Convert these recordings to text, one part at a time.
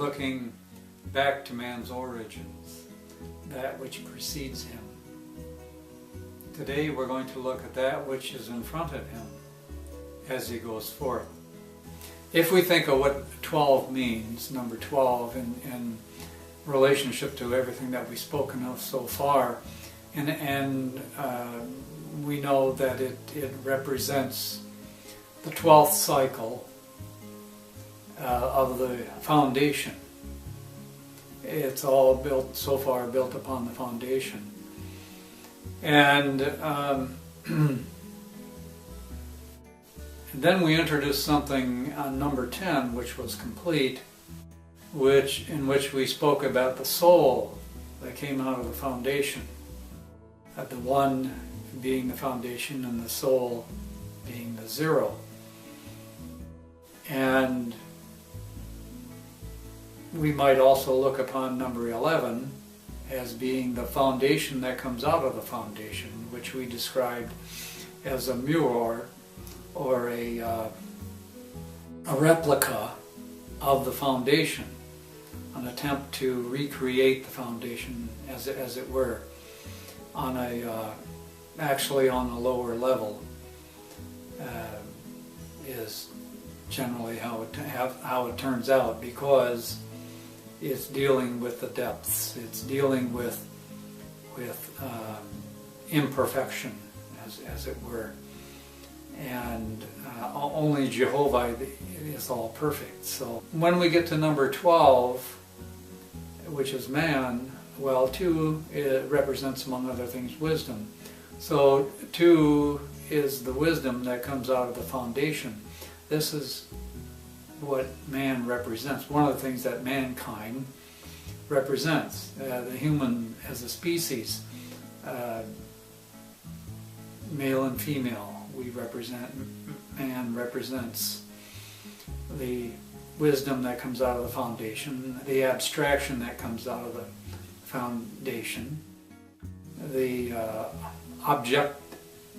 looking back to man's origins, that which precedes him. Today we're going to look at that which is in front of him as he goes forth. If we think of what 12 means, number 12, in relationship to everything that we've spoken of so far, and we know that it represents the 12th cycle of the foundation. It's all built, so far, built upon the foundation. And then we introduced something on number 10, which was complete, in which we spoke about the soul that came out of the foundation. The one being the foundation and the soul being the zero. And we might also look upon number 11 as being the foundation that comes out of the foundation, which we described as a mirror or a replica of the foundation, an attempt to recreate the foundation as it were, on actually on a lower level, is generally how it turns out, because it's dealing with the depths. It's dealing with imperfection, as it were. And only Jehovah is all perfect. So when we get to number 12, which is man, well, 2 it represents, among other things, wisdom. So 2 is the wisdom that comes out of the foundation. This is what man represents. One of the things that mankind represents, the human as a species, male and female, we represent. Man represents the wisdom that comes out of the foundation, the abstraction that comes out of the foundation, the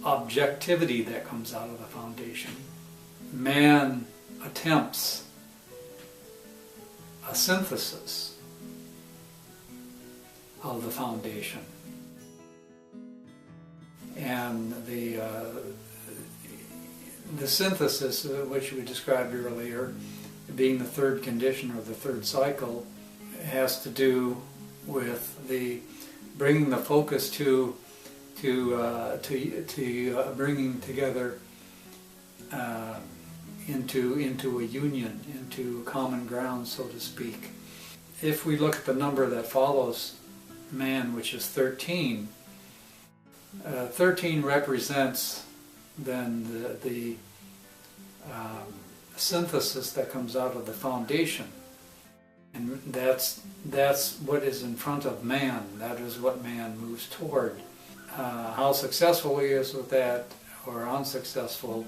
objectivity that comes out of the foundation. Man attempts a synthesis of the foundation, and the synthesis, which we described earlier, being the third condition or the third cycle, has to do with the bringing the focus to bringing together into a union, into common ground, so to speak. If we look at the number that follows man, which is 13, 13 represents then the synthesis that comes out of the foundation, and that's what is in front of man. That is what man moves toward. How successful he is with that, or unsuccessful,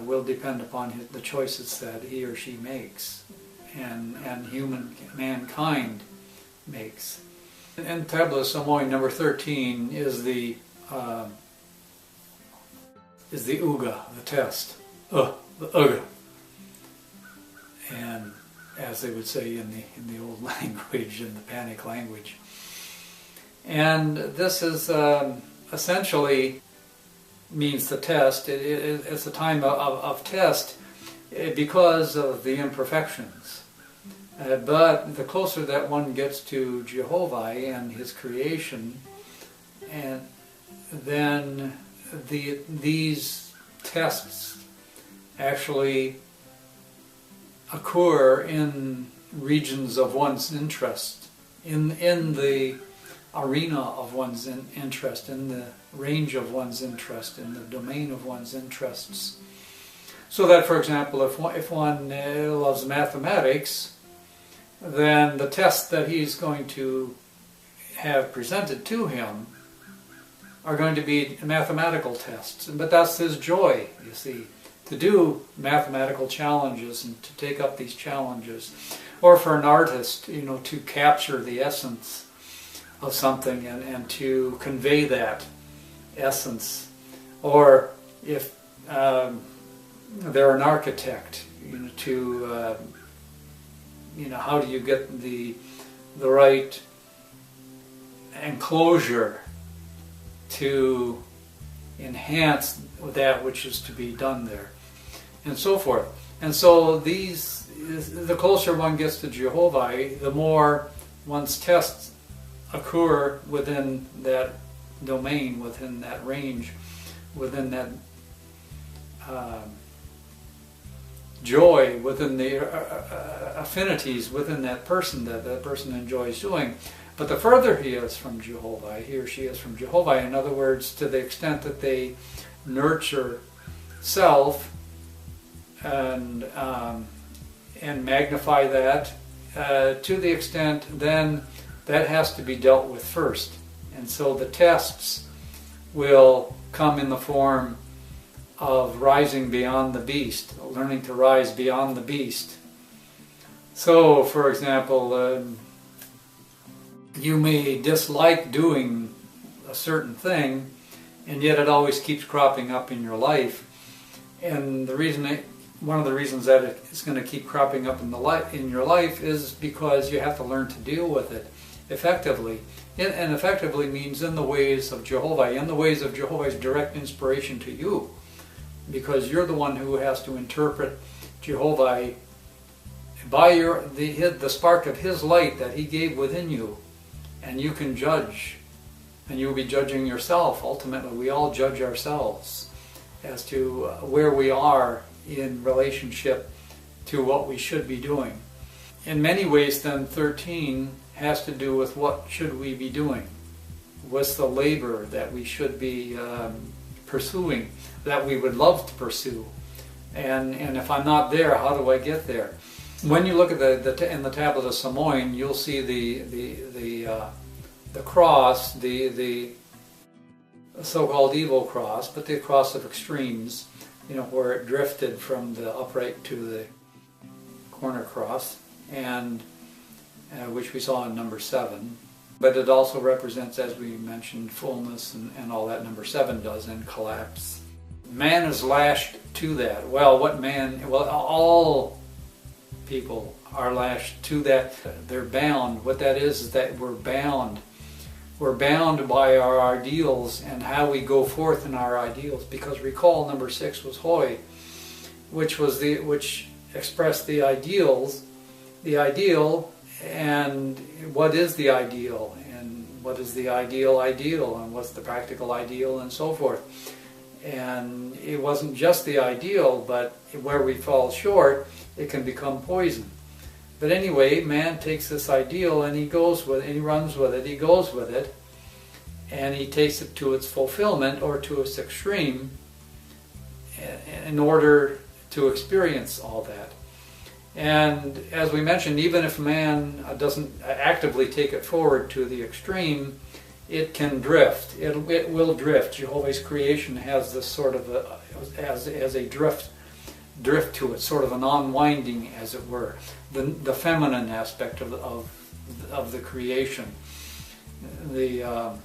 will depend upon the choices that he or she makes, and mankind makes. In Tabla Samoy, number 13 is the Uga, the test. The Uga. And as they would say in the old language, in the Panic language. And this is essentially means the test. It's a time of test because of the imperfections. But the closer that one gets to Jehovah and His creation, and then these tests actually occur in regions of one's interest, in the arena of one's interest, in the range of one's interest, in the domain of one's interests. So that, for example, if one loves mathematics, then the tests that he's going to have presented to him are going to be mathematical tests. But that's his joy, you see, to do mathematical challenges and to take up these challenges. Or for an artist, to capture the essence of something and to convey that essence. Or if they're an architect, to how do you get the right enclosure to enhance that which is to be done there, and so forth. And so the closer one gets to Jehovah, the more one's tests occur within that domain, within that range, within that joy, within the affinities within that person that that person enjoys doing. But the further he is from Jehovah, he or she is from Jehovah, in other words, to the extent that they nurture self and magnify that, to the extent then that has to be dealt with first. And so the tests will come in the form of rising beyond the beast, learning to rise beyond the beast. So, for example, you may dislike doing a certain thing, and yet it always keeps cropping up in your life. And one of the reasons that it's going to keep cropping up in your life is because you have to learn to deal with it effectively. And effectively means in the ways of Jehovah, in the ways of Jehovah's direct inspiration to you, because you're the one who has to interpret Jehovah by the spark of His light that He gave within you, and you can judge, and you'll be judging yourself. Ultimately, we all judge ourselves as to where we are in relationship to what we should be doing. In many ways, then, 13 has to do with what should we be doing. What's the labor that we should be pursuing, that we would love to pursue, and if I'm not there, how do I get there? When you look at in the Tablet of Samoin, you'll see the cross, the so-called evil cross, but the cross of extremes, where it drifted from the upright to the corner cross, and which we saw in number 7. But it also represents, as we mentioned, fullness and all that number 7 does, and collapse. Man is lashed to that. Well, all people are lashed to that. They're bound. What that is that we're bound. We're bound by our ideals and how we go forth in our ideals. Because recall, number 6 was Hoi, which expressed the ideals, the ideal. And what is the ideal, and what is the ideal, and what's the practical ideal, and so forth. And it wasn't just the ideal, but where we fall short, it can become poison. But anyway, man takes this ideal and he goes with it, and he runs with it, he goes with it, and he takes it to its fulfillment or to its extreme in order to experience all that. And as we mentioned, even if man doesn't actively take it forward to the extreme, it can drift. It will drift. Jehovah's creation has this sort of as a drift to it, sort of an unwinding, as it were. The feminine aspect of the creation, the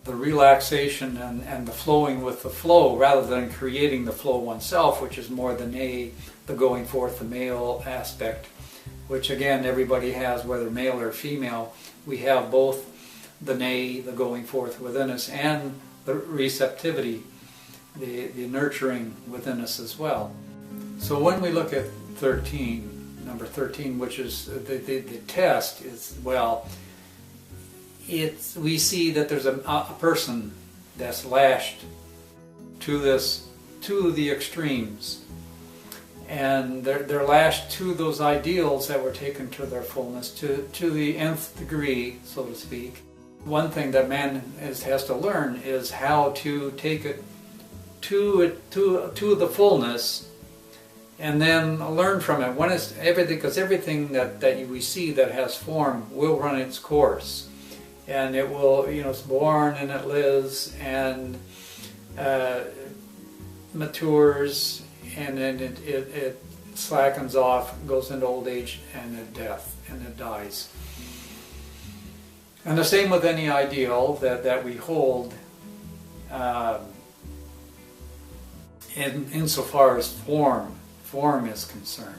relaxation and the flowing with the flow, rather than creating the flow oneself, which is more the going forth, the male aspect, which again everybody has, whether male or female. We have both the going forth within us, and the receptivity, the nurturing within us as well. So when we look at 13, number 13, which is the test, is, we see that there's a person that's lashed to the extremes. And they're lashed to those ideals that were taken to their fullness, to the nth degree, so to speak. One thing that man has to learn is how to take it to the fullness, and then learn from it. When it's everything, because everything that we see that has form will run its course, and it will, it's born and it lives and matures. And then it slackens off, goes into old age and death, and it dies. And the same with any ideal that we hold, insofar as form is concerned.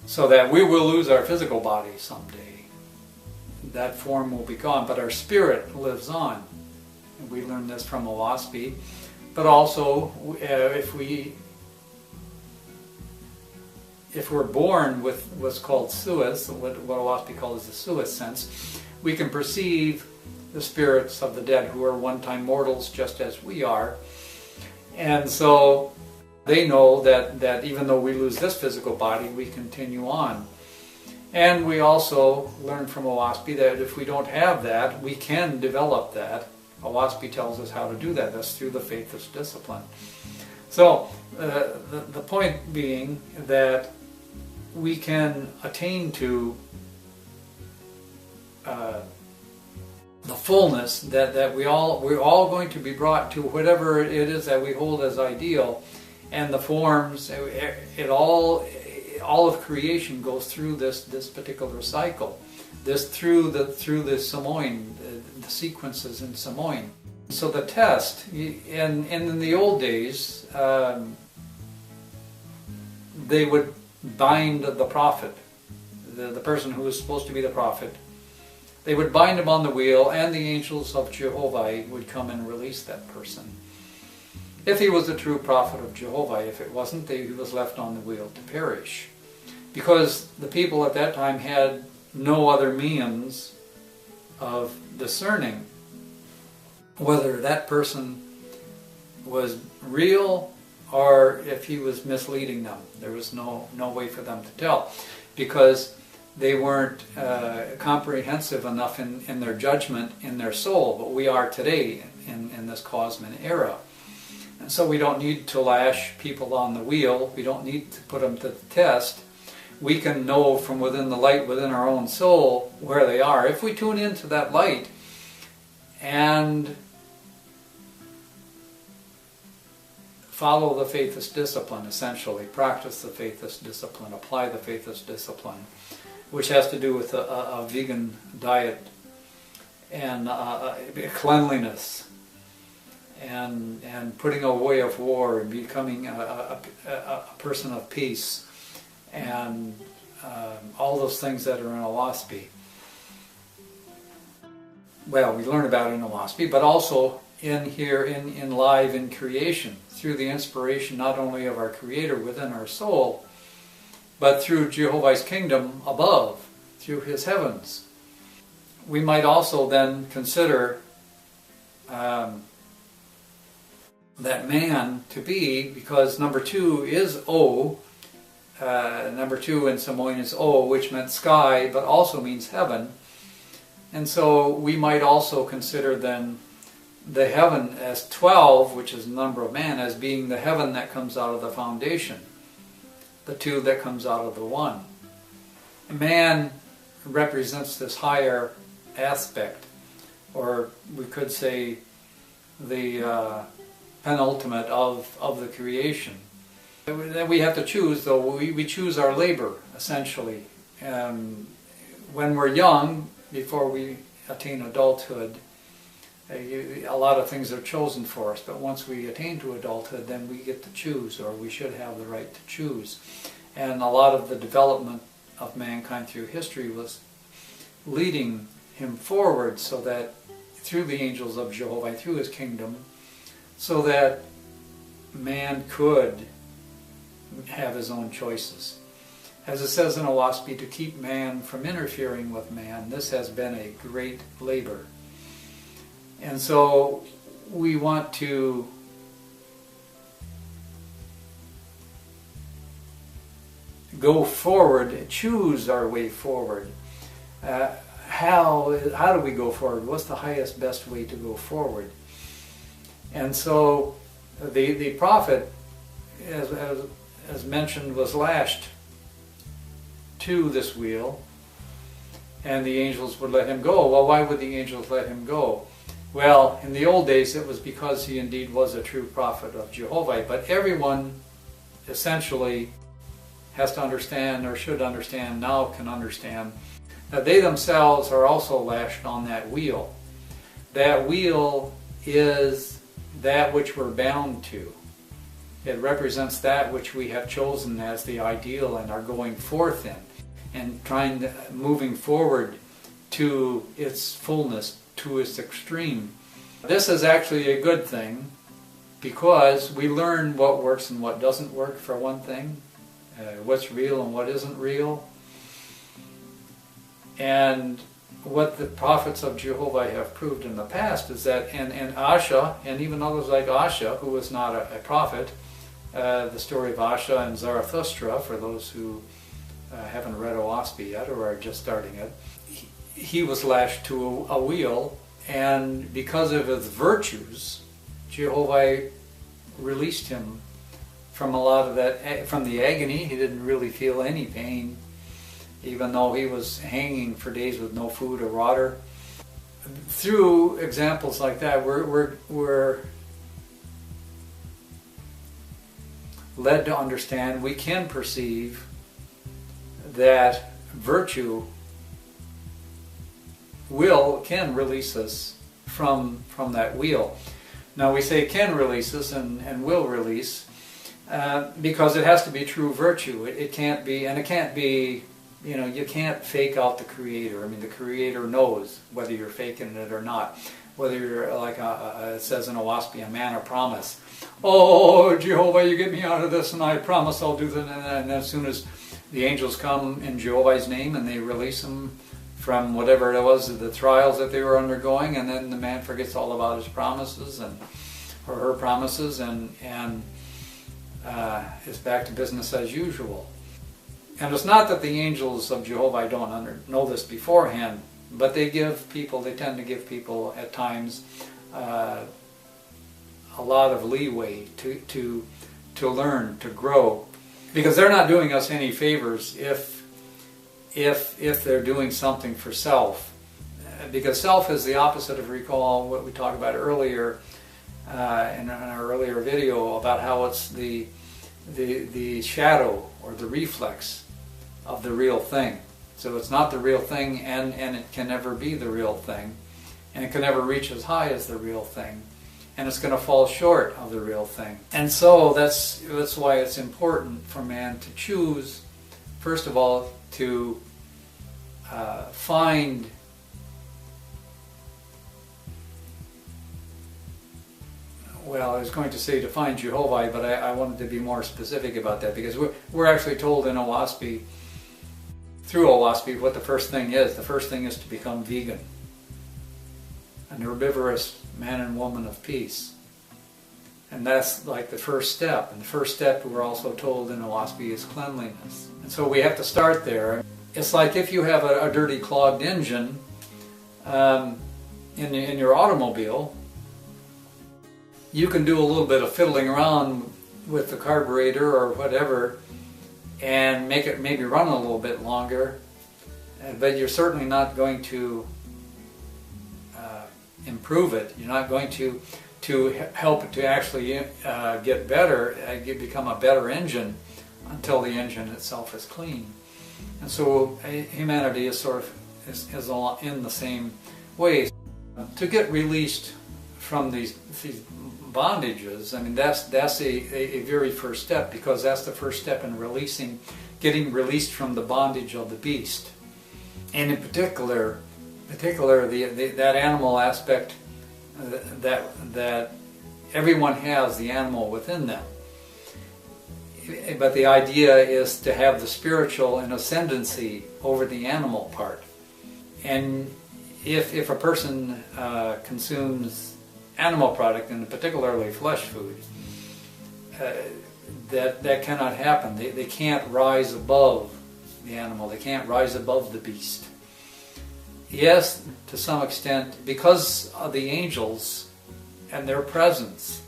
so that we will lose our physical body someday. That form will be gone, but our spirit lives on. And we learn this from Oahspe. But also, if we're born with what's called suis, what Oahspe calls the suis sense, we can perceive the spirits of the dead who are one-time mortals just as we are. And so they know that even though we lose this physical body, we continue on. And we also learn from Oahspe that if we don't have that, we can develop that. Oahspe tells us how to do that. That's through the faithless discipline. So the point being that we can attain to the fullness that we're all going to be brought to whatever it is that we hold as ideal, and the forms, all of creation goes through this particular cycle, through the Samoin, the sequences in Samoin. So the test, and in the old days, they would bind the prophet, the person who was supposed to be the prophet. They would bind him on the wheel, and the angels of Jehovah would come and release that person. If he was a true prophet of Jehovah, if it wasn't, he was left on the wheel to perish. Because the people at that time had no other means of discerning whether that person was real or if he was misleading them. There was no way for them to tell, because they weren't comprehensive enough in their judgment, in their soul, but we are today in this Cosman era. And so we don't need to lash people on the wheel. We don't need to put them to the test. We can know from within the light within our own soul where they are. If we tune into that light and follow the faithless discipline, essentially, practice the faithless discipline, apply the faithless discipline, which has to do with a vegan diet and cleanliness, and putting away of war and becoming a person of peace, and all those things that are in Oahspe. Well, we learn about it in Oahspe, but also in live in creation, through the inspiration not only of our Creator within our soul, but through Jehovah's kingdom above, through His heavens. We might also then consider that man to be, because number 2 is O, number 2 in Samoan is O, which meant sky, but also means heaven. And so we might also consider then the heaven as 12, which is the number of man, as being the heaven that comes out of the foundation, the 2 that comes out of the 1. Man represents this higher aspect, or we could say the penultimate of the creation. Then we have to choose, though. We choose our labor, essentially. When we're young, before we attain adulthood, a lot of things are chosen for us, but once we attain to adulthood, then we get to choose, or we should have the right to choose. And a lot of the development of mankind through history was leading him forward, so that through the angels of Jehovah, through his kingdom, so that man could have his own choices. As it says in Oahspe, to keep man from interfering with man, this has been a great labor. And so we want to go forward, choose our way forward. How do we go forward? What's the highest, best way to go forward? And so the prophet, as mentioned, was lashed to this wheel, and the angels would let him go. Well, why would the angels let him go? Well, in the old days it was because he indeed was a true prophet of Jehovah, but everyone essentially has to understand, or should understand, now can understand, that they themselves are also lashed on that wheel. That wheel is that which we're bound to. It represents that which we have chosen as the ideal and are going forth in, and moving forward to its fullness, to its extreme. This is actually a good thing, because we learn what works and what doesn't work, for one thing, what's real and what isn't real. And what the prophets of Jehovah have proved in the past is that, and Oahspe, and even others like Oahspe, who was not a prophet, the story of Oahspe and Zarathustra, for those who haven't read Oahspe yet or are just starting it, he was lashed to a wheel, and because of his virtues, Jehovah released him from a lot of that, from the agony. He didn't really feel any pain, even though he was hanging for days with no food or water. Through examples like that, we're led to understand, we can perceive that virtue can release us from that wheel. Now we say can release us and will release because it has to be true virtue. It can't be, you can't fake out the Creator. I mean, the Creator knows whether you're faking it or not. Whether you're like it says in Oahspe, a man of promise. Oh, Jehovah, you get me out of this, and I promise I'll do that. And as soon as the angels come in Jehovah's name and they release him from whatever it was, the trials that they were undergoing, and then the man forgets all about his promises or her promises, and is back to business as usual. And it's not that the angels of Jehovah don't know this beforehand, but they tend to give people at times a lot of leeway to learn, to grow, because they're not doing us any favors if they're doing something for self, because self is the opposite of, recall what we talked about earlier in our earlier video about how it's the shadow or the reflex of the real thing. So it's not the real thing, and it can never be the real thing, and it can never reach as high as the real thing, and it's going to fall short of the real thing. And so that's why it's important for man to choose, first of all, to find well, I was going to say to find Jehovah, but I wanted to be more specific about that, because we're actually told in Oahspe, through Oahspe, what the first thing is. The first thing is to become vegan, an herbivorous man and woman of peace. And that's like the first step. And the first step, we're also told in Oahspe, is cleanliness. And so we have to start there. It's like if you have a dirty, clogged engine in your automobile, you can do a little bit of fiddling around with the carburetor or whatever and make it maybe run a little bit longer, but you're certainly not going to improve it. You're not going to help it to actually get better, become a better engine, until the engine itself is clean. And so humanity is sort of is in the same way. To get released from these bondages, I mean, that's a very first step, because that's the first step in getting released from the bondage of the beast. And in particular that animal aspect that everyone has, the animal within them. But the idea is to have the spiritual an ascendancy over the animal part. And if a person consumes animal product, and particularly flesh food, that cannot happen. They can't rise above the animal. They can't rise above the beast. Yes, to some extent, because of the angels and their presence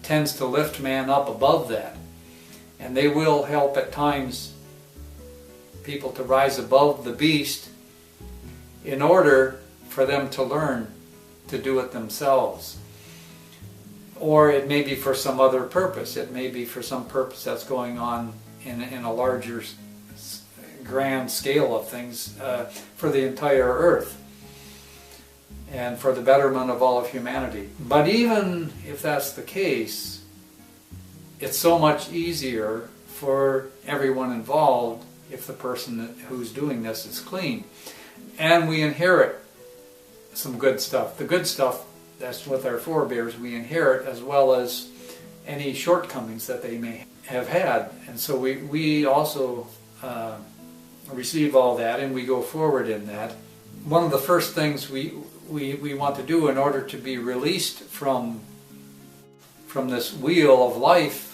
tends to lift man up above that. And they will help at times people to rise above the beast in order for them to learn to do it themselves. Or it may be for some other purpose. It may be for some purpose that's going on in a larger grand scale of things for the entire earth and for the betterment of all of humanity. But even if that's the case, it's so much easier for everyone involved if the person who's doing this is clean. And we inherit some good stuff. The good stuff, that's with our forebears, we inherit, as well as any shortcomings that they may have had. And so we also receive all that, and we go forward in that. One of the first things we want to do in order to be released from this wheel of life,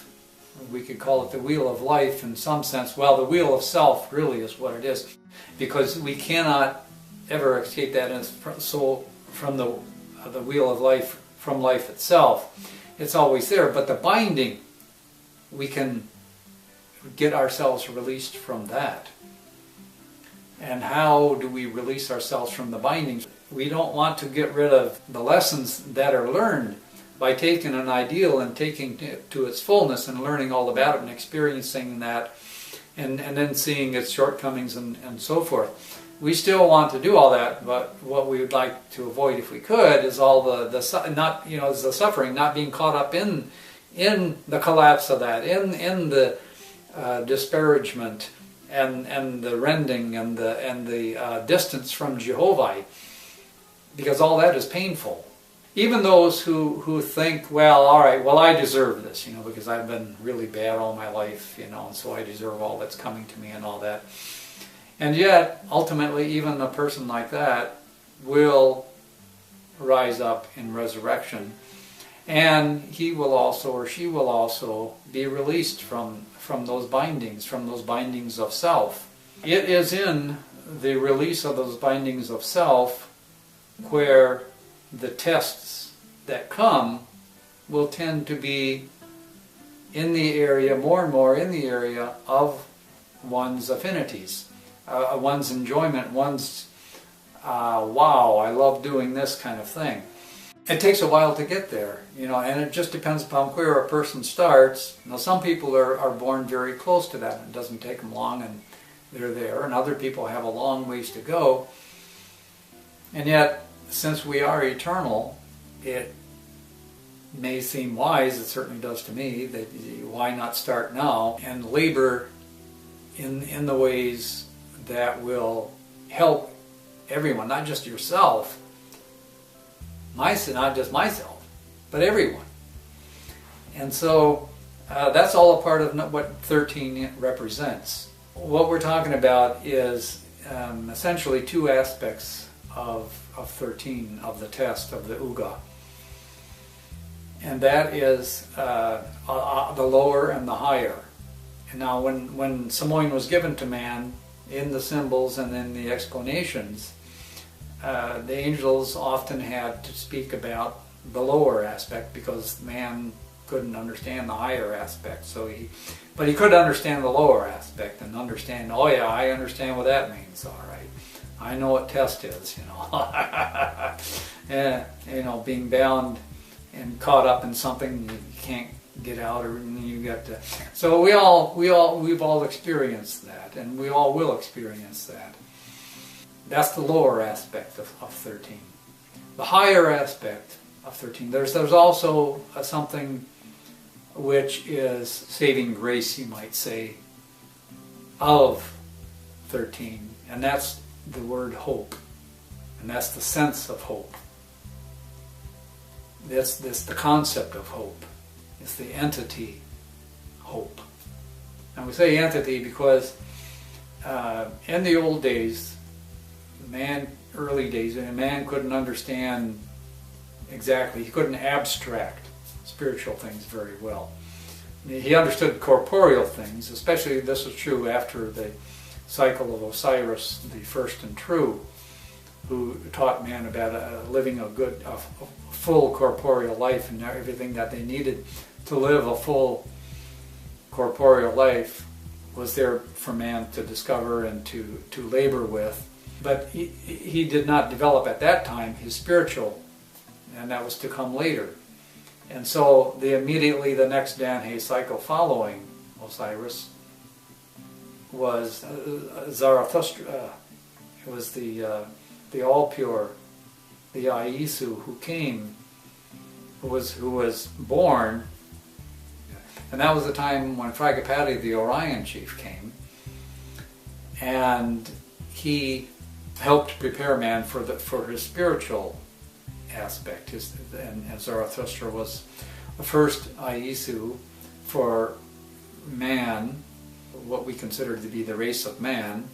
we could call it the wheel of life in some sense. Well, the wheel of self really is what it is, because we cannot ever escape that. And so from the wheel of life, from life itself, it's always there. But the binding, we can get ourselves released from that. And how do we release ourselves from the bindings? We don't want to get rid of the lessons that are learned by taking an ideal and taking it to its fullness and learning all about it and experiencing that, and then seeing its shortcomings and so forth. We still want to do all that, but what we would like to avoid, if we could, is all the suffering, not being caught up in the collapse of that, in the disparagement and the rending and the distance from Jehovah, because all that is painful. Even those who think, well, all right, well, I deserve this, because I've been really bad all my life, and so I deserve all that's coming to me and all that. And yet, ultimately, even a person like that will rise up in resurrection, and he will also, or she will also, be released from those bindings of self. It is in the release of those bindings of self where the tests that come will tend to be in the area, more and more in the area of one's affinities, one's enjoyment, one's wow, I love doing this kind of thing. It takes a while to get there, and it just depends upon where a person starts. Now, some people are born very close to that, and it doesn't take them long, and they're there, and other people have a long ways to go. And yet, since we are eternal, it may seem wise, it certainly does to me, that why not start now and labor in the ways that will help everyone, not just yourself, not just myself, but everyone. And so that's all a part of what 13 represents. What we're talking about is essentially two aspects of 13, of the test, of the Uga. And that is the lower and the higher. And now when Samoin was given to man, in the symbols and in the explanations, the angels often had to speak about the lower aspect because man couldn't understand the higher aspect. But he could understand the lower aspect and understand, oh yeah, I understand what that means, all right. I know what test is, and, being bound and caught up in something you can't get out, or you got to. So we've all experienced that, and we all will experience that. That's the lower aspect of 13. The higher aspect of 13, there's also something which is saving grace, you might say, of 13, and that's the word hope, and that's the sense of hope. That's the concept of hope. It's the entity hope. And we say entity because in the old days, early days, man couldn't understand exactly, he couldn't abstract spiritual things very well. He understood corporeal things, especially this was true after the cycle of Osiris, the first and true, who taught man about living a full corporeal life, and everything that they needed to live a full corporeal life was there for man to discover and to labor with. But he did not develop at that time his spiritual, and that was to come later. And so immediately the next Danhe cycle following Osiris was Zarathustra. It was the all pure, the Aisu, who came, who was born. And that was the time when Fragapati, the Orion chief, came, and he helped prepare man for his spiritual aspect. And Zarathustra was the first Oahspe for man, what we consider to be the race of man,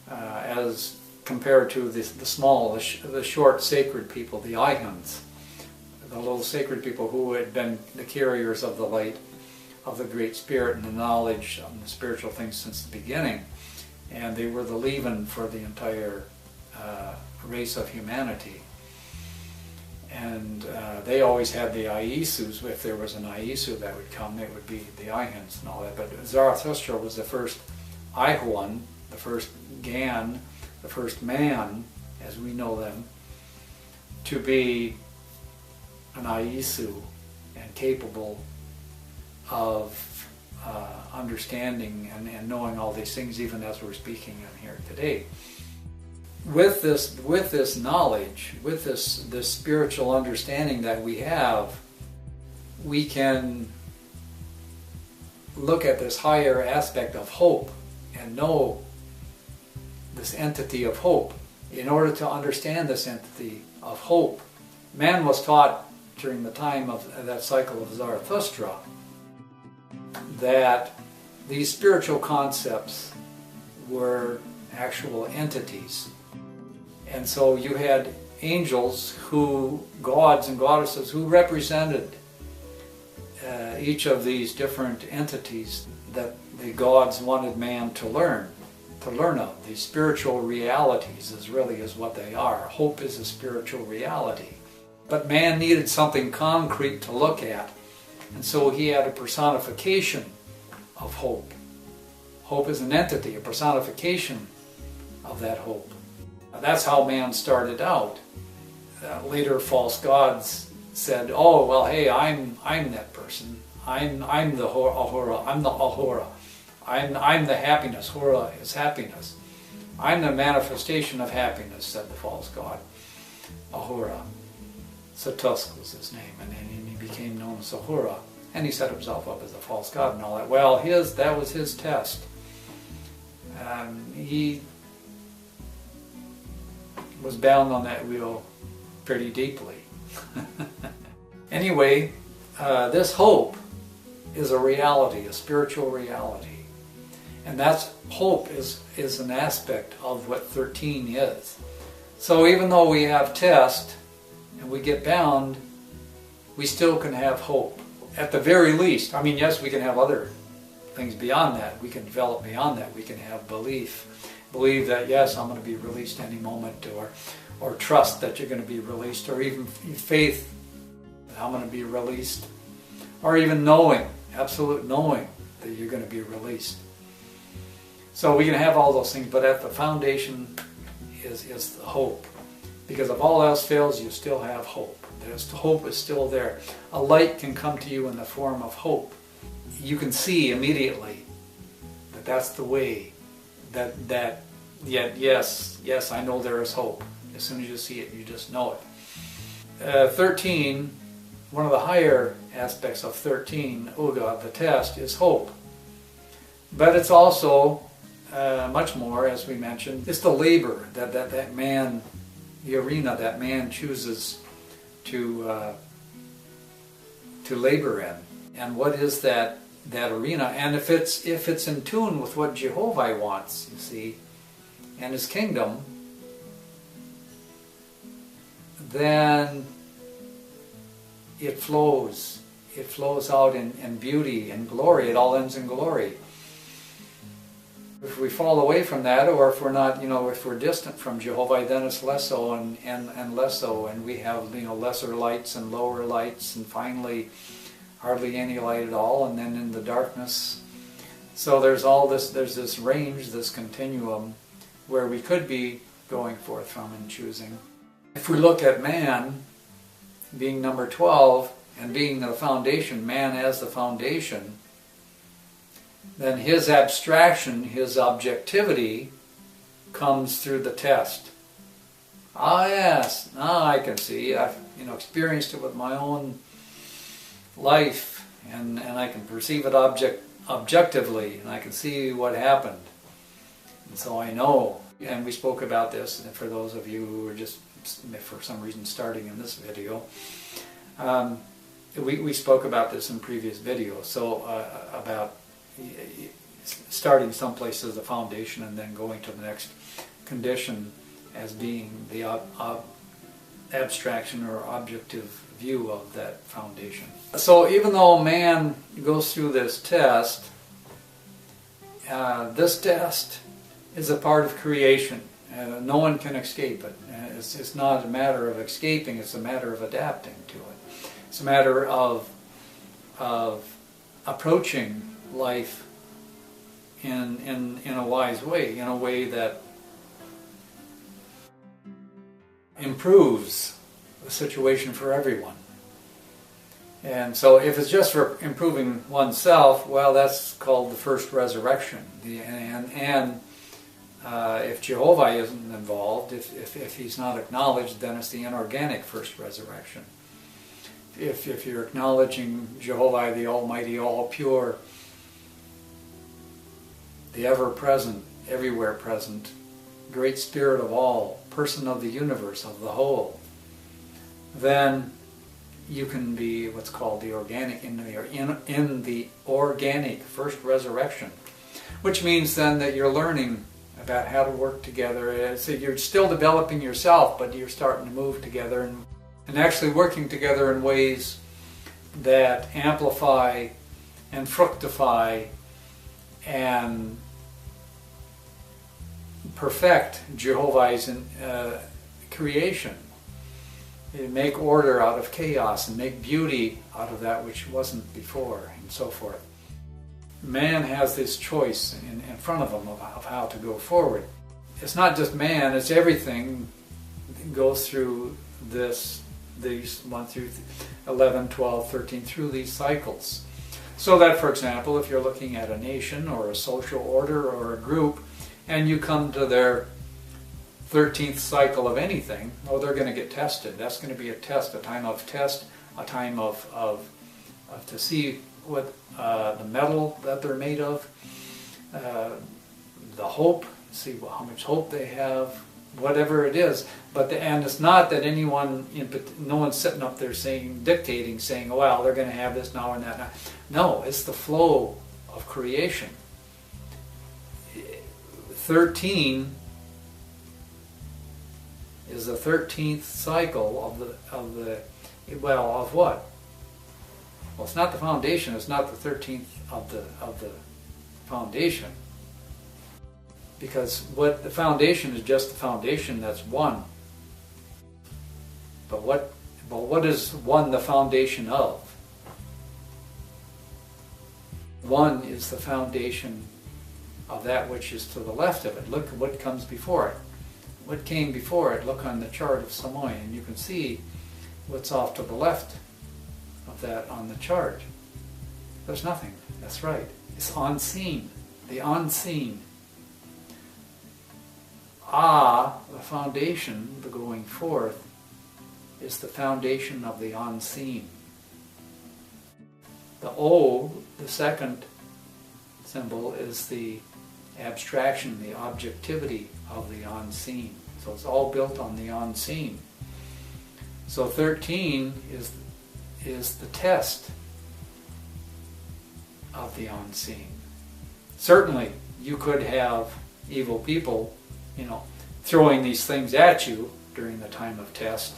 as compared to the short sacred people, the Ihans, the little sacred people who had been the carriers of the light of the Great Spirit and the knowledge of the spiritual things since the beginning. And they were the leaven for the entire race of humanity. And they always had the Oahspes. If there was an Oahspe that would come, it would be the Ihans and all that. But Zarathustra was the first Ihuan, the first Gan, the first man, as we know them, to be an Oahspe and capable of understanding and knowing all these things, even as we're speaking in here today. With this knowledge, with this spiritual understanding that we have, we can look at this higher aspect of hope and know this entity of hope. In order to understand this entity of hope, man was taught during the time of that cycle of Zarathustra that these spiritual concepts were actual entities. And so you had angels, gods and goddesses, who represented each of these different entities that the gods wanted man to learn of. These spiritual realities is what they are. Hope is a spiritual reality. But man needed something concrete to look at, and so he had a personification of hope. Hope is an entity, a personification of that hope. That's how man started out. Later, false gods said, "Oh, well, hey, I'm that person. I'm the Ahura. I'm the Ahura. I'm the happiness. Hura is happiness. I'm the manifestation of happiness," said the false god, Ahura. Satusk was his name, and then he became known as Ahura, and he set himself up as a false god and all that. Well, that was his test. He was bound on that wheel pretty deeply. Anyway, this hope is a reality, a spiritual reality. And that's hope is an aspect of what 13 is. So even though we have test and we get bound, we still can have hope. At the very least, I mean, yes, we can have other things beyond that. We can develop beyond that. We can have belief that, yes, I'm going to be released any moment, or trust that you're going to be released, or even faith that I'm going to be released, or even knowing, absolute knowing that you're going to be released. So we can have all those things, but at the foundation is the hope. Because if all else fails, you still have hope. Hope is still there. A light can come to you in the form of hope. You can see immediately that that's the way. Yes, I know there is hope. As soon as you see it, you just know it. 13, one of the higher aspects of 13, Uga, the test, is hope. But it's also much more, as we mentioned, it's the labor that man, the arena that man chooses to labor in. And what is that arena? And if it's in tune with what Jehovah wants, you see, and his kingdom, then it flows out in beauty and glory. It all ends in glory. If we fall away from that, or if we're not, if we're distant from Jehovah, then it's less so and less so, and we have, lesser lights and lower lights, and finally hardly any light at all, and then in the darkness. So there's this range, this continuum, where we could be going forth from and choosing. If we look at man being number 12 and being the foundation, man as the foundation, then his abstraction, his objectivity, comes through the test. Ah, yes, now I can see. I've experienced it with my own life and I can perceive it objectively, and I can see what happened. And so I know, and we spoke about this, and for those of you who are just, for some reason, starting in this video, we spoke about this in previous videos, so about starting someplace as a foundation and then going to the next condition as being the abstraction or objective view of that foundation. So even though man goes through this test is a part of creation. No one can escape it. It's not a matter of escaping, it's a matter of adapting to it. It's a matter of approaching life in a wise way, in a way that improves the situation for everyone. And so if it's just for improving oneself, well, that's called the first resurrection. If Jehovah isn't involved, if he's not acknowledged, then it's the inorganic first resurrection. If you're acknowledging Jehovah, the Almighty, all pure, the ever-present, everywhere present, great spirit of all, person of the universe, of the whole, then you can be what's called the organic, in the organic first resurrection, which means then that you're learning about how to work together. So you're still developing yourself, but you're starting to move together and actually working together in ways that amplify and fructify and perfect Jehovah's creation. You make order out of chaos and make beauty out of that which wasn't before, and so forth. Man has this choice in front of him of how to go forward. It's not just man, it's everything that goes through these 1 through 11, 12, 13, through these cycles. So that, for example, if you're looking at a nation or a social order or a group, and you come to their 13th cycle of anything, well, they're going to get tested. That's going to be a test, a time of test, a time of to see what the metal that they're made of, the hope, see how much hope they have, whatever it is. And it's not that no one's sitting up there dictating, saying, oh, well, they're going to have this now and that now. No, it's the flow of creation. 13 is the 13th cycle of what? Well, it's not the foundation. It's not the 13th of the foundation, because what the foundation is just the foundation. That's one. But what is one the foundation of? One is the foundation of that which is to the left of it. Look at what comes before it. What came before it? Look on the chart of Samoy, and you can see what's off to the left of that on the chart. There's nothing. That's right. It's unseen. The unseen. The foundation, the going forth, is the foundation of the unseen. The O, the second symbol, is the abstraction, the objectivity of the unseen. So it's all built on the unseen. So 13 is the test of the unseen. Certainly, you could have evil people, throwing these things at you during the time of test.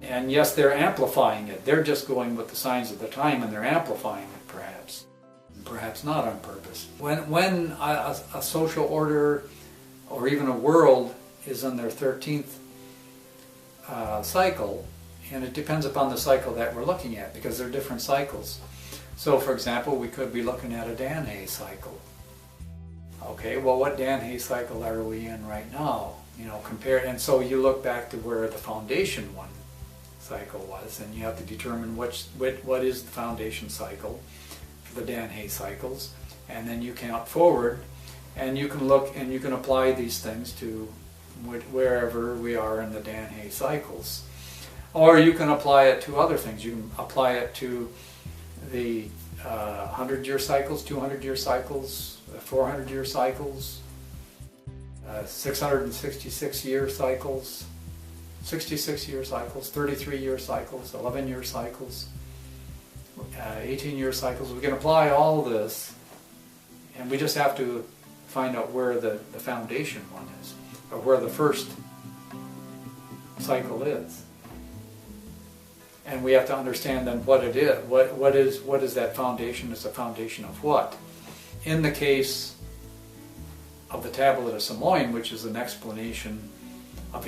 And yes, they're amplifying it. They're just going with the signs of the time, and they're amplifying it, perhaps. Perhaps not on purpose. When a social order or even a world is in their 13th cycle, and it depends upon the cycle that we're looking at, because there are different cycles. So, for example, we could be looking at a Danhe cycle. Okay, well, what Danhe cycle are we in right now? And so you look back to where the foundation one cycle was, and you have to determine what is the foundation cycle for the Danhe cycles, and then you count forward, and you can look and you can apply these things to wherever we are in the Danhe cycles. Or you can apply it to other things. You can apply it to the 100-year cycles, 200-year cycles, 400-year cycles, 666-year cycles, 66-year cycles, 33-year cycles, 11-year cycles, 18-year cycles. We can apply all this, and we just have to find out where the foundation one is, or where the first cycle is. And we have to understand then what it is. What is that foundation? It's a foundation of what? In the case of the Tablet of Samoin, which is an explanation of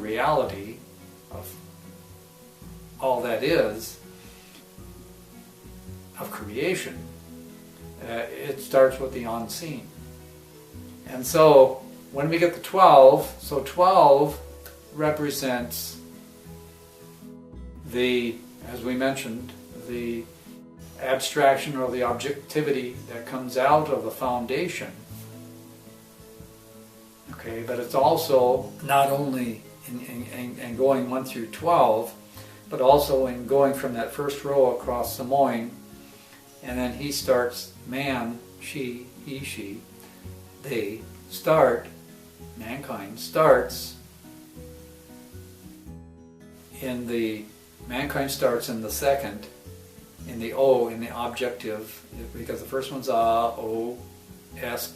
reality, of all that is, of creation, it starts with the unseen. And so when we get to 12, so 12 represents as we mentioned, the abstraction or the objectivity that comes out of the foundation. Okay, but it's also not only in going 1 through 12, but also in going from that first row across Samoin, and then he starts, man, she, he, she, they start, mankind starts in the second, in the O, in the objective, because the first one's O, Esk,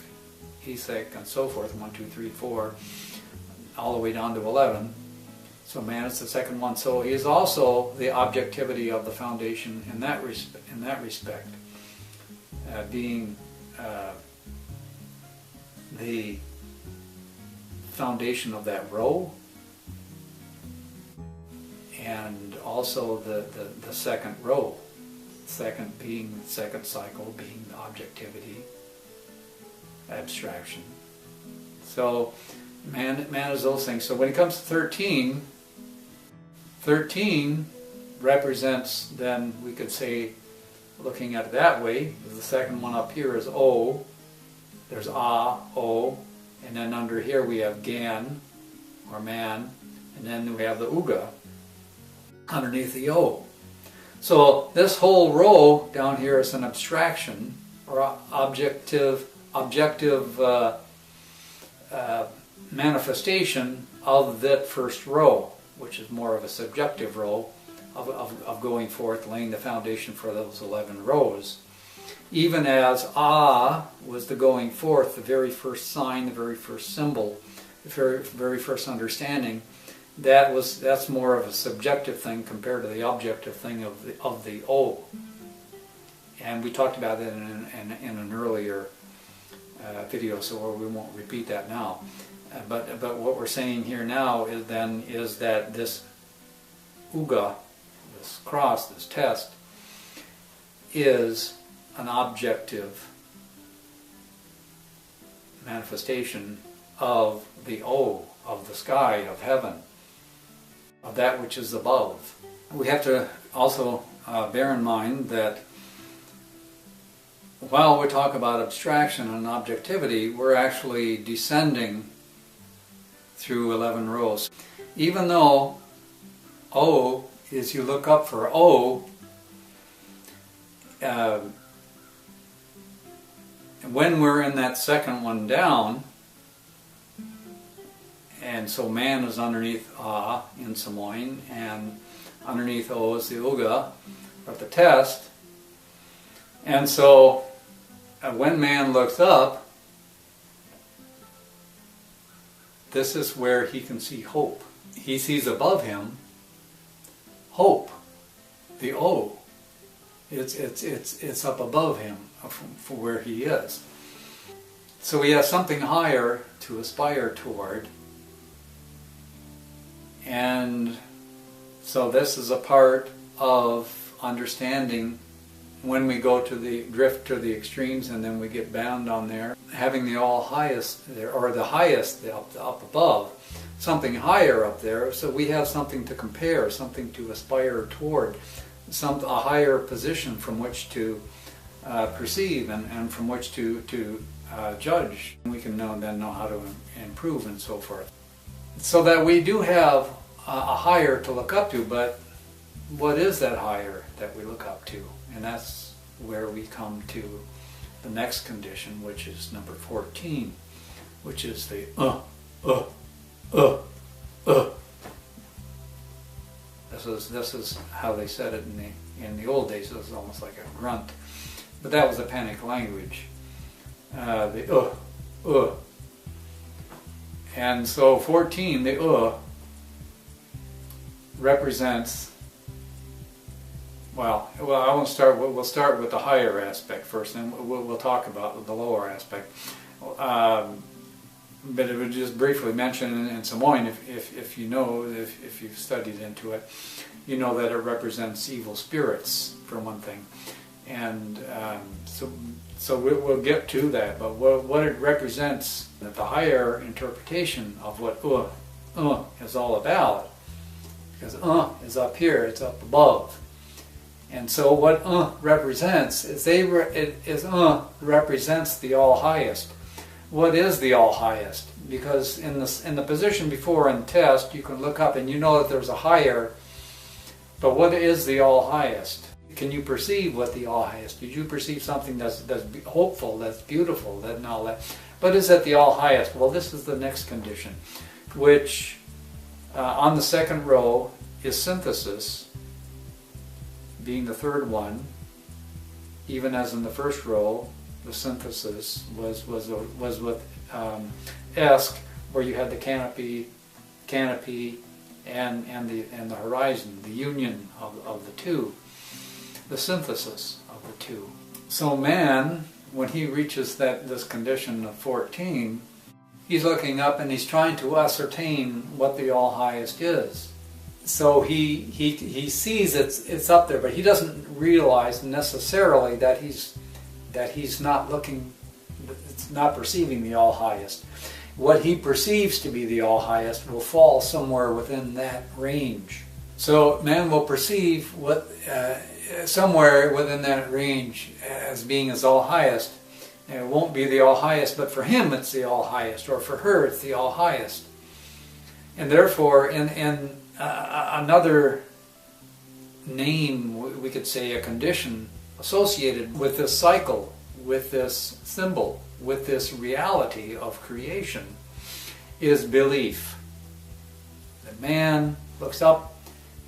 Isek, and so forth, 1, 2, 3, 4, all the way down to 11. So man is the second one. So he is also the objectivity of the foundation in that respect, being the foundation of that row, and also the second row, second being the second cycle, being the objectivity, abstraction. So man is those things. So when it comes to 13 represents, then we could say, looking at it that way, the second one up here is O, there's O, and then under here we have Gan, or man, and then we have the Uga underneath the O. So this whole row down here is an abstraction, or objective manifestation of that first row, which is more of a subjective row of going forth, laying the foundation for those 11 rows. Even as was the going forth, the very first sign, the very first symbol, the very first understanding, that's more of a subjective thing compared to the objective thing of the O. And we talked about that in an earlier video, so we won't repeat that now. But what we're saying here now is that this Uga, this cross, this test, is an objective manifestation of the O, of the sky, of heaven, of that which is above. We have to also bear in mind that while we talk about abstraction and objectivity, we're actually descending through 11 rows. Even though O, as you look up for O, when we're in that second one down, and so man is underneath in Samoin, and underneath O is the Uga, or the test. And so when man looks up, this is where he can see hope. He sees above him hope, the O. It's up above him for where he is. So he has something higher to aspire toward. And so this is a part of understanding when we go to the drift to the extremes, and then we get bound on there, having the all highest there, or the highest up above, something higher up there, so we have something to compare, something to aspire toward, a higher position from which to perceive and from which to judge. We can then know how to improve and so forth. So that we do have a higher to look up to, but what is that higher that we look up to? And that's where we come to the next condition, which is number 14, which is the uh. This is how they said it in the old days. It was almost like a grunt, but that was the panic language. The and so 14, the represents. Well, I won't start. We'll start with the higher aspect first, and we'll talk about the lower aspect. But it would just briefly mention in Samoan, if you know, if you've studied into it, you know that it represents evil spirits for one thing, and so we'll get to that. But what it represents, that the higher interpretation of what is all about, because is up here, it's up above. And so what represents is represents the all highest. What is the all highest? Because in the position before in test, you can look up and you know that there's a higher. But what is the all highest? Can you perceive what the all highest? Did you perceive something that's hopeful, that's beautiful, that and all that? But is it the all highest? Well, this is the next condition, which on the second row is synthesis, being the third one, even as in the first row, the synthesis was with Esk, where you had the canopy, and the horizon, the union of the two, the synthesis of the two. So man, when he reaches this condition of 14, he's looking up and he's trying to ascertain what the all highest is. So he sees it's up there, but he doesn't realize necessarily that he's not looking, it's not perceiving the all highest. What he perceives to be the all highest will fall somewhere within that range. So man will perceive what somewhere within that range as being his all highest. And it won't be the all highest, but for him it's the all highest, or for her it's the all highest. And therefore, in another name, we could say a condition associated with this cycle, with this symbol, with this reality of creation, is belief. The man looks up,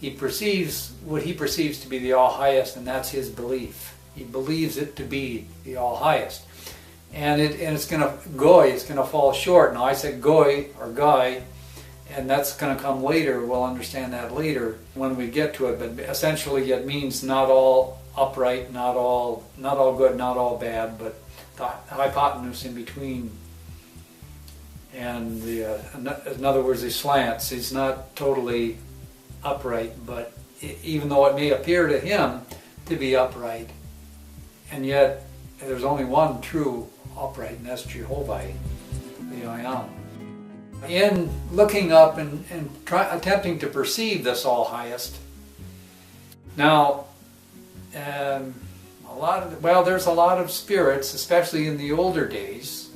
he perceives what he perceives to be the all highest, and that's his belief. He believes it to be the all highest. And it's going to fall short. Now I said goy or guy, and that's going to come later. We'll understand that later when we get to it. But essentially, it means not all upright, not all good, not all bad, but the hypotenuse in between. And in other words, he slants. He's not totally upright, but even though it may appear to him to be upright, and yet there's only one true upright, and that's Jehovah, the I Am. In looking up and attempting to perceive this all highest, now there's a lot of spirits, especially in the older days,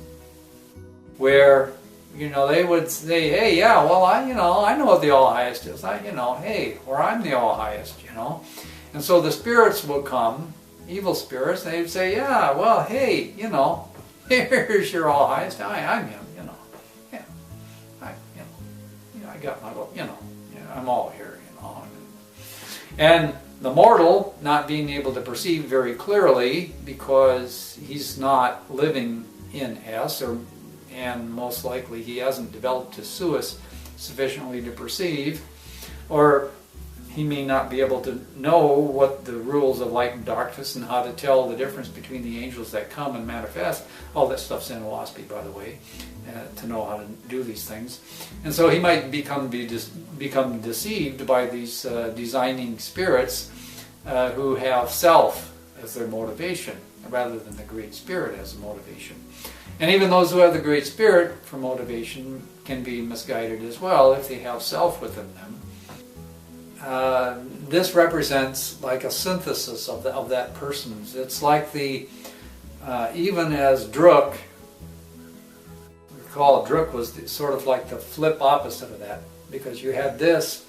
where they would say, hey, yeah, well, I know what the all highest is. Hey, or I'm the all highest, And so the spirits will come, evil spirits, and they'd say, yeah, well, hey, here's your all highest. I'm him, Yeah, I got my, I'm all here, And the mortal, not being able to perceive very clearly because he's not living in S, and most likely he hasn't developed his suis sufficiently to perceive, or he may not be able to know what the rules of light and darkness and how to tell the difference between the angels that come and manifest. All that stuff's in Oahspe, by the way, to know how to do these things. And so he might become deceived by these designing spirits who have self as their motivation, rather than the Great Spirit as a motivation. And even those who have the Great Spirit for motivation can be misguided as well if they have self within them. This represents like a synthesis of that person's. It's like even as Druk, recall Druk was sort of like the flip opposite of that, because you had this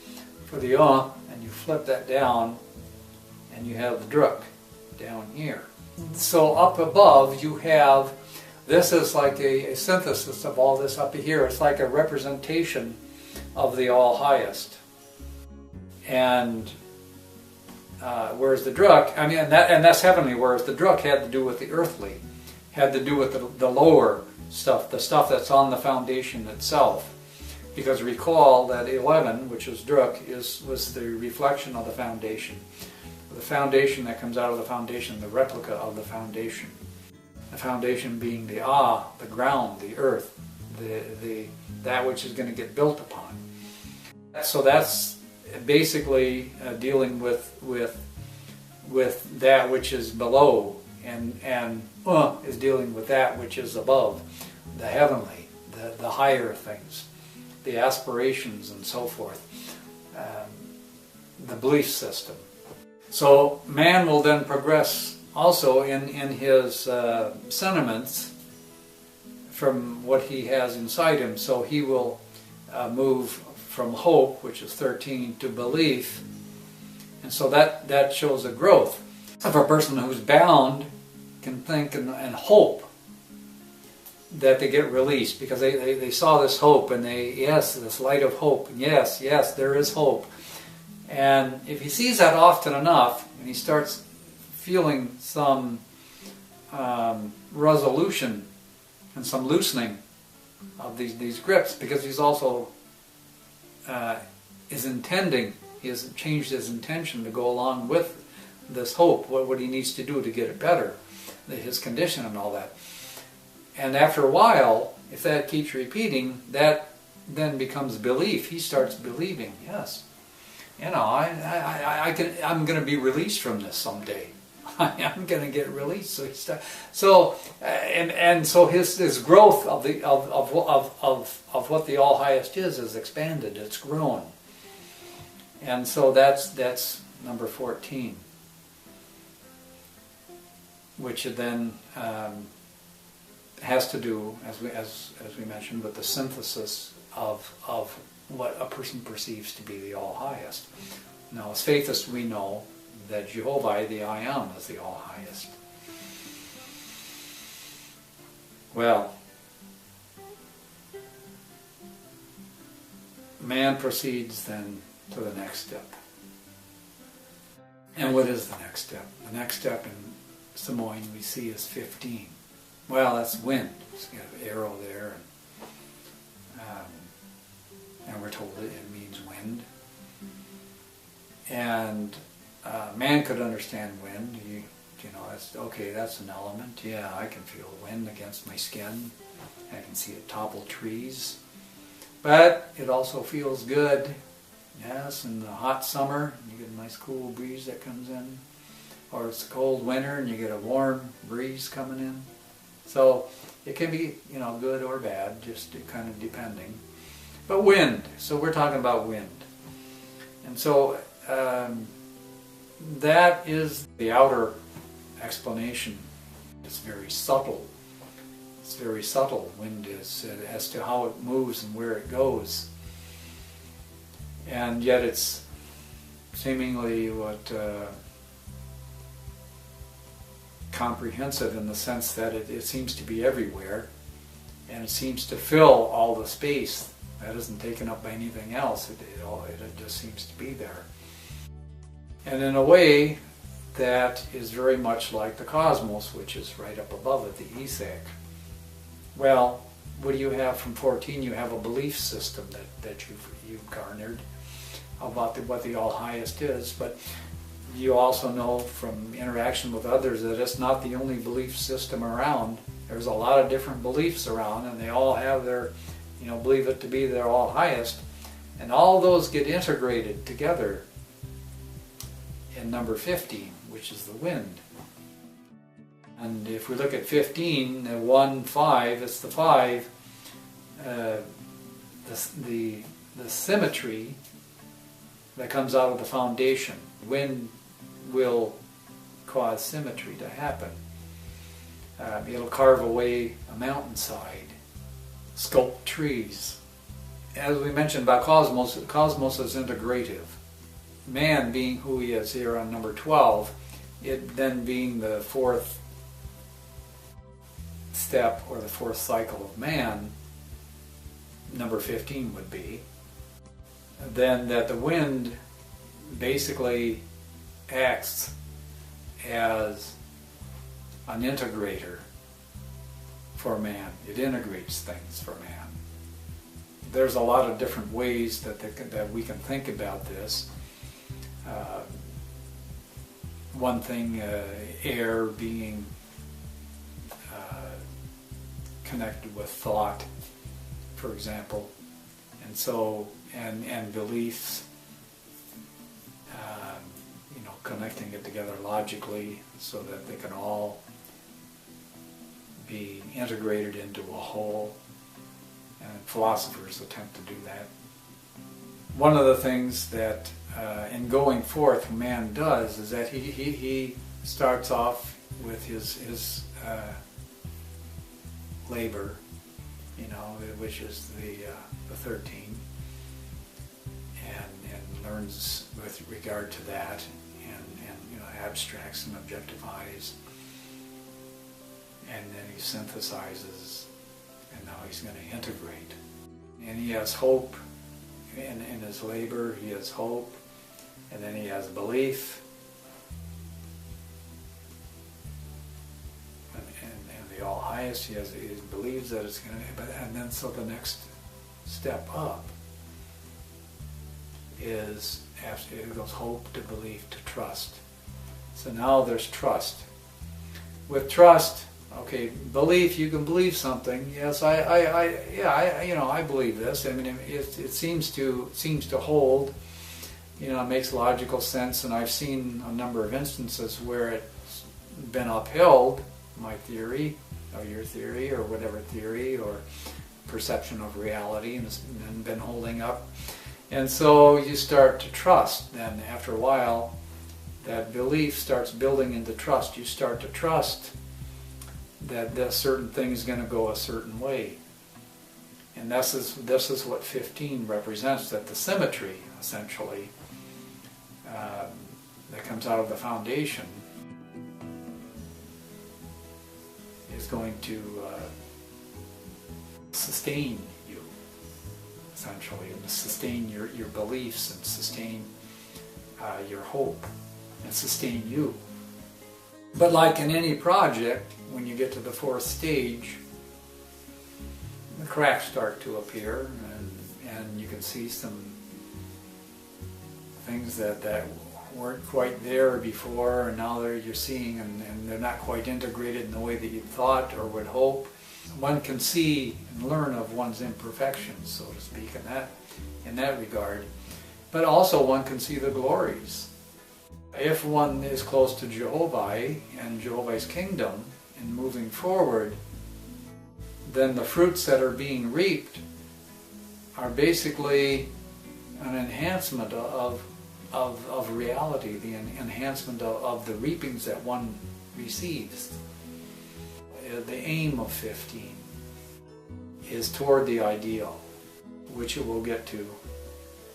for the and you flip that down, and you have the Druk down here. so up above you have, this is like a synthesis of all this up here. It's like a representation of the All Highest. And whereas the Druk, I mean, and that's heavenly, whereas the Druk had to do with the earthly, had to do with the lower stuff, the stuff that's on the foundation itself. Because recall that 11, which is Druk, was the reflection of the foundation. The foundation that comes out of the foundation, the replica of the foundation. The foundation being the the ground, the earth, that which is going to get built upon. So that's basically dealing with that which is below, and is dealing with that which is above, the heavenly, the higher things, the aspirations and so forth, the belief system. So man will then progress also in his sentiments from what he has inside him. So he will move from hope, which is 13, to belief. And so that shows a growth. If a person who's bound can think and hope that they get released, because they saw this hope, and this light of hope, and yes, there is hope. And if he sees that often enough, and he starts feeling some resolution and some loosening of these grips, because he's also he has changed his intention to go along with this hope, what he needs to do to get it better, his condition and all that. And after a while, if that keeps repeating, that then becomes belief. He starts believing, yes, I'm going to be released from this someday. I'm going to get released. So his growth of what the All Highest is expanded. It's grown, and so that's number 14, which then has to do, as we mentioned, with the synthesis of what a person perceives to be the All Highest. Now, as faithists, we know that Jehovah, the I Am, is the All Highest. Well, man proceeds then to the next step. And what is the next step? The next step in Samoan we see is 15. Well, that's wind. It's got an arrow there, and we're told it means wind. And man could understand wind. That's okay. That's an element. Yeah, I can feel wind against my skin. I can see it topple trees. But it also feels good. Yes, in the hot summer, you get a nice cool breeze that comes in. Or it's a cold winter and you get a warm breeze coming in. So it can be, good or bad, just kind of depending. But wind. So we're talking about wind. And so that is the outer explanation. It's very subtle. It's very subtle, wind is, as to how it moves and where it goes. And yet it's seemingly comprehensive in the sense that it seems to be everywhere, and it seems to fill all the space that isn't taken up by anything else. It just seems to be there. And in a way, that is very much like the cosmos, which is right up above it, the Isak. Well, what do you have from 14? You have a belief system that you've garnered about what the All Highest is, but you also know from interaction with others that it's not the only belief system around. There's a lot of different beliefs around, and they all have their, believe it to be their All Highest, and all those get integrated together in number 15, which is the wind. And if we look at 15, the 1, 5, it's the 5, the symmetry that comes out of the foundation. Wind will cause symmetry to happen. It'll carve away a mountainside, sculpt trees. As we mentioned about cosmos is integrative. Man being who he is here on number 12, it then being the fourth step or the fourth cycle of man, number 15 would be, then that the wind basically acts as an integrator for man. It integrates things for man. There's a lot of different ways that we can think about this. One thing, air being connected with thought, for example, and so and beliefs, connecting it together logically so that they can all be integrated into a whole, and philosophers attempt to do that. One of the things that in going forth man does is that he starts off with his labor, which is the 13, and learns with regard to that, and abstracts and objectifies, and then he synthesizes, and now he's going to integrate. And he has hope in his labor, he has hope, and then he has belief, and the all highest, he believes that it's going to, and then so the next step up is, after it goes hope to belief to trust. So now there's trust. With trust, okay, belief, you can believe something. Yes, I believe this. I mean, it seems to hold. It makes logical sense, and I've seen a number of instances where it's been upheld, my theory, or your theory, or whatever theory, or perception of reality, and been holding up. And so you start to trust. Then after a while, that belief starts building into trust. You start to trust that a certain thing is going to go a certain way. And this is what 15 represents, that the symmetry, essentially, that comes out of the foundation is going to sustain you, essentially, and sustain your beliefs, and sustain your hope, and sustain you. But like in any project, when you get to the fourth stage, the cracks start to appear, and you can see some things that weren't quite there before, and now you're seeing, and they're not quite integrated in the way that you thought or would hope. One can see and learn of one's imperfections, so to speak, in that regard. But also one can see the glories. If one is close to Jehovah and Jehovah's kingdom and moving forward, then the fruits that are being reaped are basically an enhancement of reality, the enhancement of the reapings that one receives. The aim of 15 is toward the ideal, which it will get to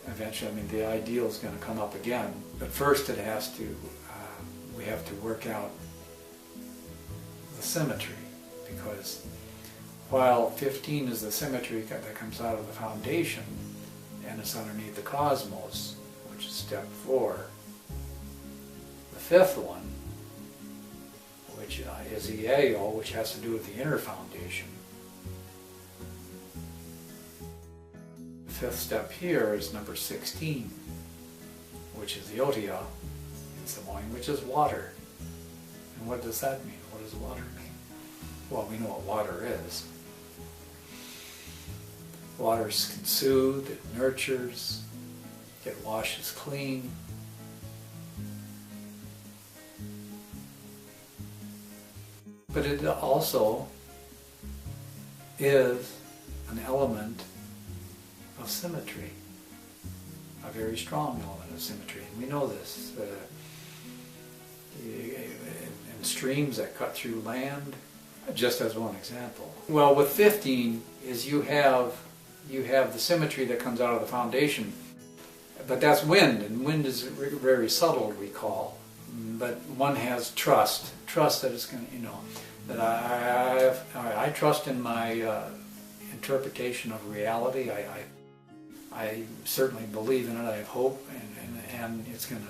eventually. I mean, the ideal is going to come up again, but first it has to, we have to work out the symmetry, because while 15 is the symmetry that comes out of the foundation and it's underneath the cosmos, which is step 4, the fifth one, which is Ieo, which has to do with the inner foundation. The fifth step here is number 16, which is the Otia in Samoan, which is water. And what does that mean? What does water mean? Well, we know what water is. Water can soothe, it nurtures, it washes clean. But it also is an element of symmetry, a very strong element of symmetry. And we know this in streams that cut through land, just as one example. Well, with 15 is you have the symmetry that comes out of the foundation, but that's wind, and wind is very subtle, we call. But one has trust that it's going to, that I trust in my interpretation of reality. I certainly believe in it. I have hope, and it's going to,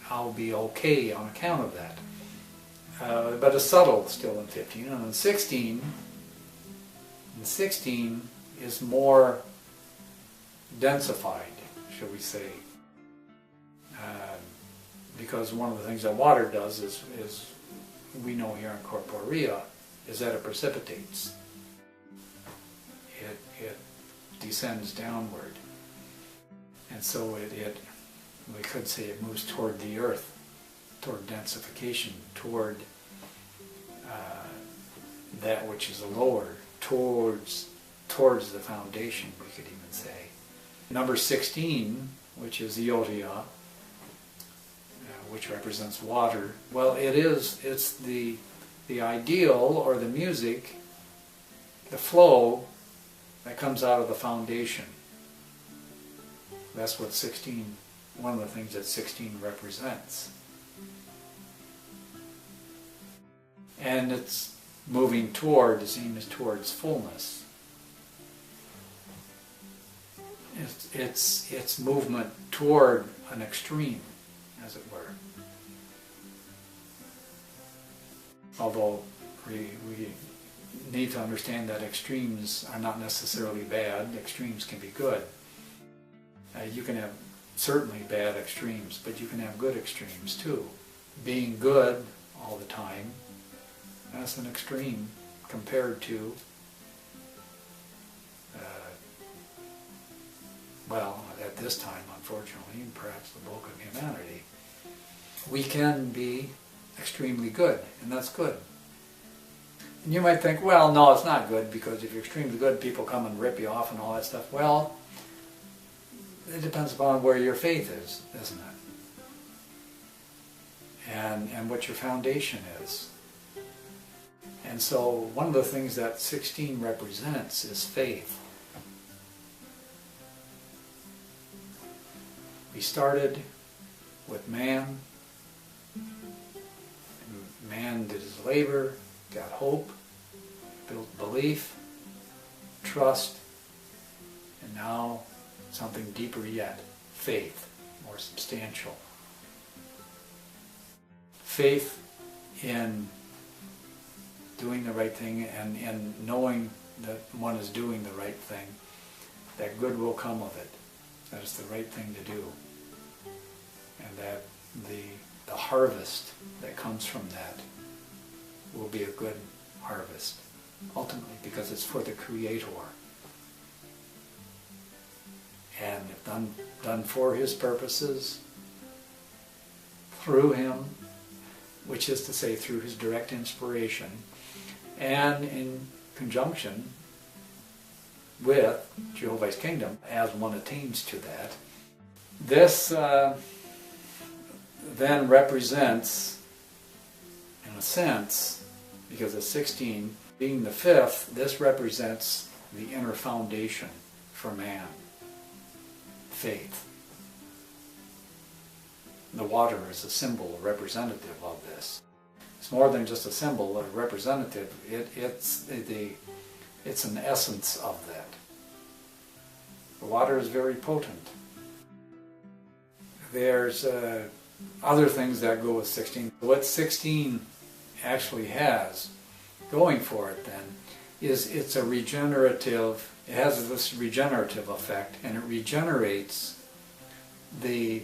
I'll be okay on account of that. But it's subtle still in 15. And in 16 is more densified, shall we say. Because one of the things that water does is we know here in corporea, is that it precipitates. It descends downward. And so we could say it moves toward the earth, toward densification, toward that which is lower, towards the foundation, we could even say. Number 16, which is Iotia, which represents water. Well, it's the ideal, or the music, the flow that comes out of the foundation. That's what 16, one of the things that 16 represents. And it's moving toward, the same as towards fullness. It's movement toward an extreme, as it were. Although we need to understand that extremes are not necessarily bad, extremes can be good. You can have certainly bad extremes, but you can have good extremes too. Being good all the time, that's an extreme compared to, well, at this time, unfortunately, and perhaps the bulk of humanity, we can be extremely good, and that's good. And you might think, well, no, it's not good, because if you're extremely good, people come and rip you off and all that stuff. Well, it depends upon where your faith is, isn't it? And what your foundation is. And so one of the things that 16 represents is faith. We started with man. Man did his labor, got hope, built belief, trust, and now something deeper yet, faith, more substantial. Faith in doing the right thing, and knowing that one is doing the right thing, that good will come of it, that it's the right thing to do, and that the harvest that comes from that will be a good harvest, ultimately, because it's for the Creator. And if done for His purposes, through Him, which is to say through His direct inspiration, and in conjunction with Jehovah's kingdom, as one attains to that, this then represents, in a sense, because of 16 being the fifth, this represents the inner foundation for man. Faith. The water is a symbol, a representative of this. It's more than just a symbol, a representative. It's an essence of that. The water is very potent. There's other things that go with 16. What 16 actually has going for it then is it's a regenerative, it has this regenerative effect, and it regenerates the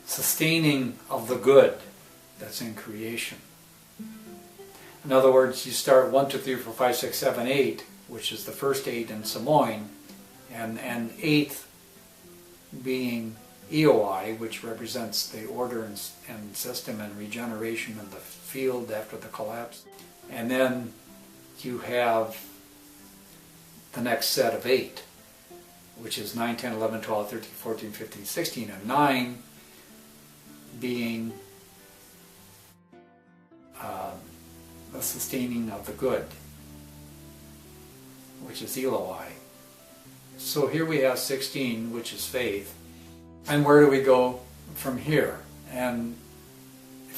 sustaining of the good that's in creation. In other words, you start 1, 2, 3, 4, 5, 6, 7, 8, which is the first 8 in Samoin, and 8th being Eoi, which represents the order and system and regeneration in the field after the collapse. And then you have the next set of 8, which is 9, 10, 11, 12, 13, 14, 15, 16, and 9 being the sustaining of the good, which is Eloi. So here we have 16, which is faith. And where do we go from here? And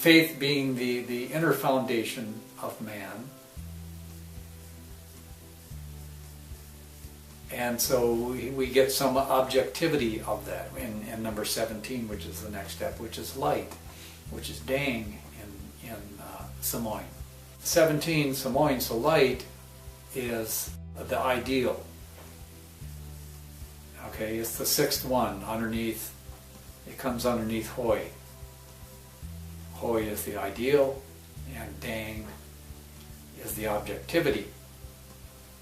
faith being the inner foundation of man. And so we get some objectivity of that in number 17, which is the next step, which is light, which is dang in Samoan. 17, Samoan, so light is the ideal. Okay, it's the sixth one underneath, it comes underneath hoi. Hoi is the ideal, and dang is the objectivity.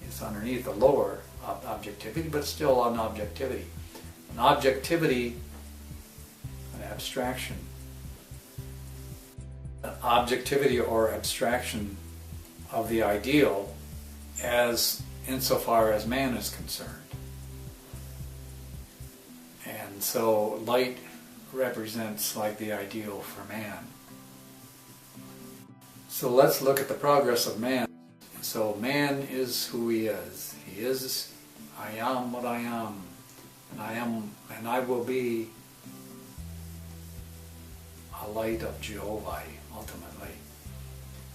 It's underneath the lower objectivity, but still an objectivity. An objectivity, an abstraction. An objectivity or abstraction of the ideal as insofar as man is concerned. And so light represents like the ideal for man. So let's look at the progress of man. So man is who he is. He is, I am what I am, and I will be a light of Jehovah ultimately.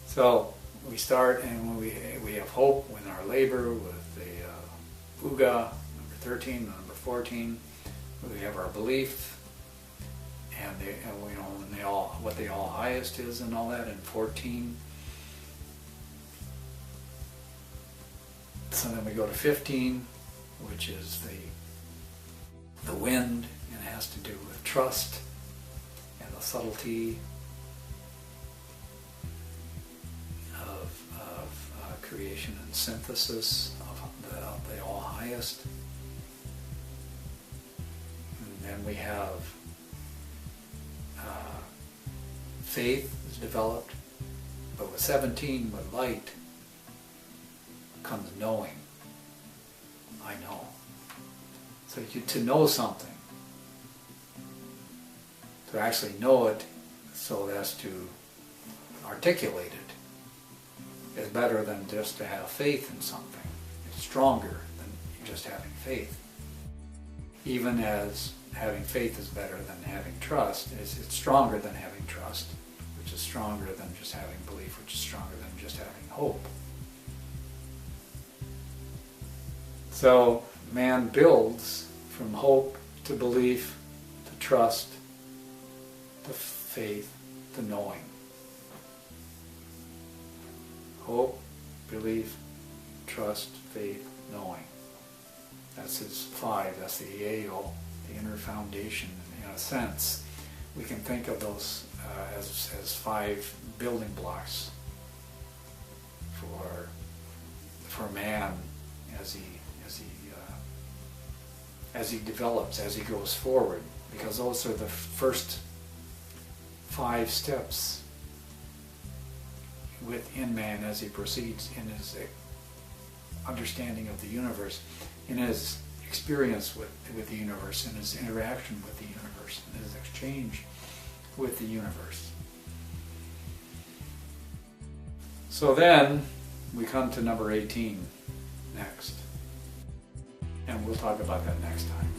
So we start and we have hope in our labor with the Uga, number 13, number 14. We have our belief, and we know what the all highest is and all that in 14. So then we go to 15, which is the wind, and it has to do with trust and the subtlety of creation and synthesis of the all highest. And then we have faith is developed, but with 17, with light, comes knowing. I know. So to know something, to actually know it so as to articulate it, is better than just to have faith in something. It's stronger than just having faith. Even as having faith is better than having trust, it's stronger than having trust, which is stronger than just having belief, which is stronger than just having hope. So man builds from hope to belief to trust to faith to knowing. Hope, belief, trust, faith, knowing. That's his 5. That's the Yeo, the inner foundation. In a sense, we can think of those as 5 building blocks for man as he develops, as he goes forward, because those are the first 5 steps within man as he proceeds in his understanding of the universe, in his experience with the universe, in his interaction with the universe, in his exchange with the universe. So then we come to number 18 next. And we'll talk about that next time.